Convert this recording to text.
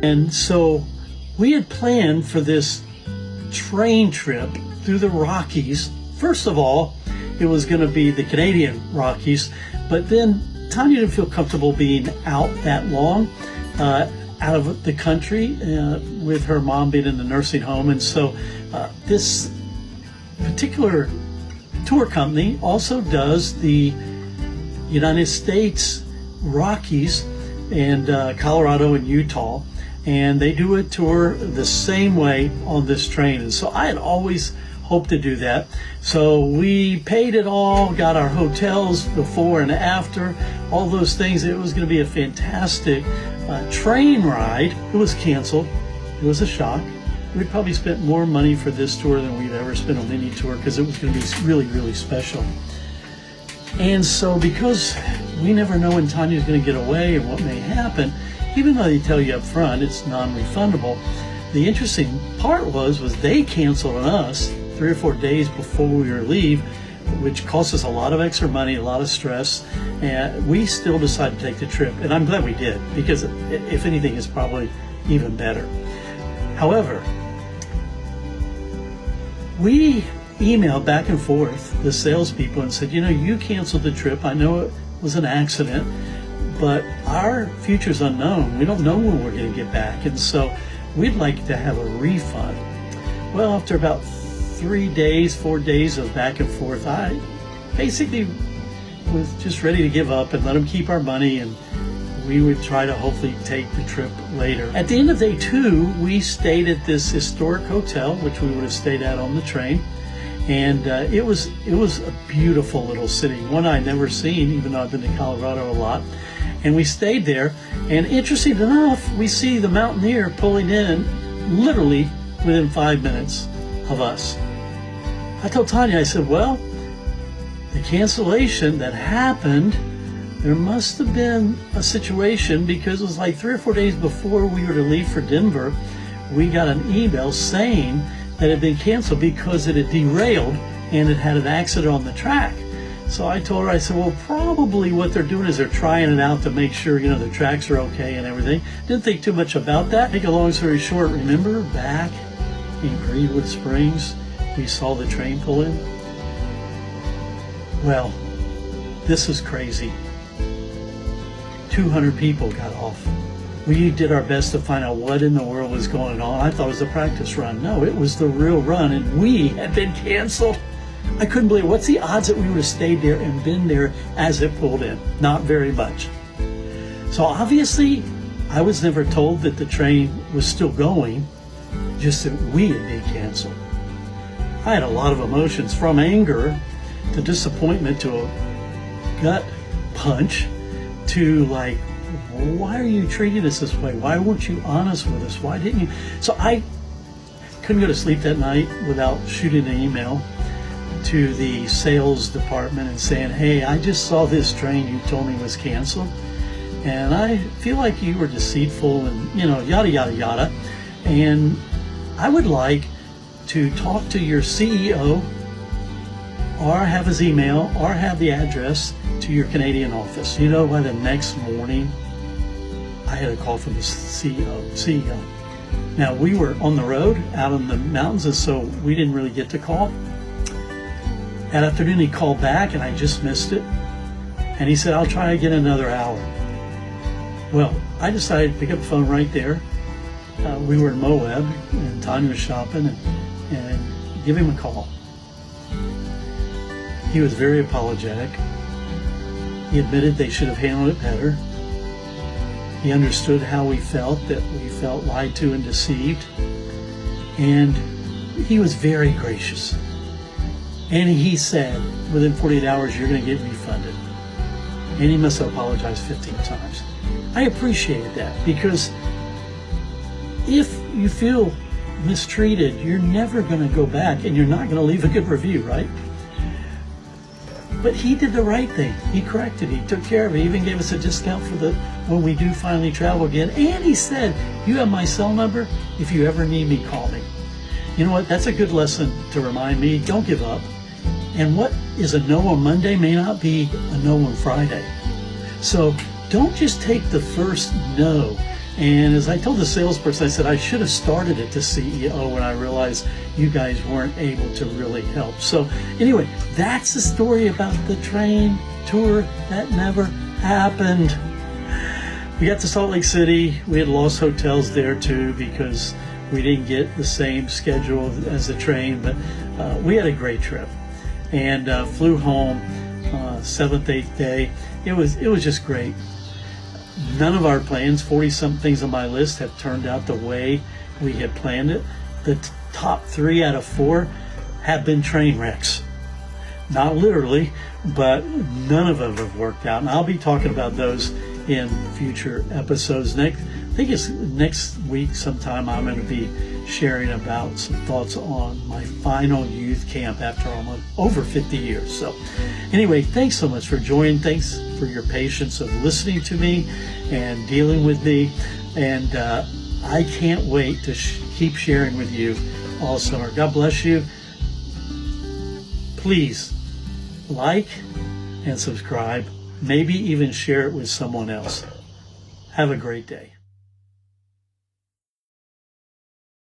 And so we had planned for this train trip through the Rockies. First of all, it was going to be the Canadian Rockies, but then Tanya didn't feel comfortable being out that long, out of the country, with her mom being in the nursing home. And so this particular tour company also does the United States Rockies and Colorado and Utah, and they do a tour the same way on this train. And so I had always hoped to do that. So we paid it all, got our hotels before and after, all those things. It was going to be a fantastic train ride. It was canceled. It was a shock. We'd probably spent more money for this tour than we'd ever spent on any tour, because it was going to be really, really special. And so because we never know when Tanya's going to get away and what may happen, even though they tell you up front it's non-refundable, the interesting part was they canceled on us 3 or 4 days before we were to leave, which cost us a lot of extra money, a lot of stress, and we still decided to take the trip. And I'm glad we did, because if anything, it's probably even better. However, we emailed back and forth the salespeople and said, you canceled the trip. I know it was an accident, but our future's unknown. We don't know when we're going to get back, and so we'd like to have a refund. Well, after about 4 days of back and forth, I basically was just ready to give up and let them keep our money, and we would try to hopefully take the trip later. At the end of day 2, we stayed at this historic hotel, which we would have stayed at on the train. And it was a beautiful little city, one I'd never seen, even though I've been to Colorado a lot. And we stayed there, and interesting enough, we see the Mountaineer pulling in literally within 5 minutes of us. I told Tanya, I said, well, the cancellation that happened, there must have been a situation, because it was like 3 or 4 days before we were to leave for Denver, we got an email saying that it had been canceled because it had derailed and it had an accident on the track. So I told her, I said, well, probably what they're doing is they're trying it out to make sure, the tracks are okay and everything. Didn't think too much about that. Make a long story short, remember back in Greenwood Springs, we saw the train pull in? Well, this is crazy. 200 people got off. We did our best to find out what in the world was going on. I thought it was a practice run. No, it was the real run, and we had been canceled. I couldn't believe it. What's the odds that we would have stayed there and been there as it pulled in? Not very much. So obviously, I was never told that the train was still going, just that we had been canceled. I had a lot of emotions, from anger to disappointment to a gut punch to like, why are you treating us this way? Why weren't you honest with us? Why didn't you? So I couldn't go to sleep that night without shooting an email to the sales department and saying, hey, I just saw this train you told me was canceled, and I feel like you were deceitful and, yada, yada, yada. And I would like to talk to your CEO, or have his email, or have the address to your Canadian office. By the next morning, I had a call from the CEO. Now, we were on the road out in the mountains, and so we didn't really get the call. That afternoon, he called back, and I just missed it. And he said, I'll try again another hour. Well, I decided to pick up the phone right there. We were in Moab, and Tanya was shopping, and give him a call. He was very apologetic. He admitted they should have handled it better. He understood how we felt, that we felt lied to and deceived. And he was very gracious. And he said, within 48 hours, you're going to get refunded. And he must have apologized 15 times. I appreciated that, because if you feel mistreated, you're never going to go back, and you're not going to leave a good review, right? But he did the right thing. He corrected. He took care of it. He even gave us a discount for when we do finally travel again. And he said, you have my cell number. If you ever need me, call me. You know what? That's a good lesson to remind me. Don't give up. And what is a no on Monday may not be a no on Friday. So don't just take the first no And as I told the salesperson, I said, I should have started at the CEO when I realized you guys weren't able to really help. So anyway, that's the story about the train tour that never happened. We got to Salt Lake City. We had lost hotels there too because we didn't get the same schedule as the train, but we had a great trip and flew home 7th, 8th day. It was just great. None of our plans, 40-something things on my list, have turned out the way we had planned it. The top 3 out of 4 have been train wrecks. Not literally, but none of them have worked out. And I'll be talking about those in future episodes. I think it's next week sometime I'm going to be sharing about some thoughts on my final youth camp after almost over 50 years. So anyway, thanks so much for joining. Thanks for your patience of listening to me and dealing with me. And I can't wait to keep sharing with you all summer. God bless you. Please like and subscribe. Maybe even share it with someone else. Have a great day.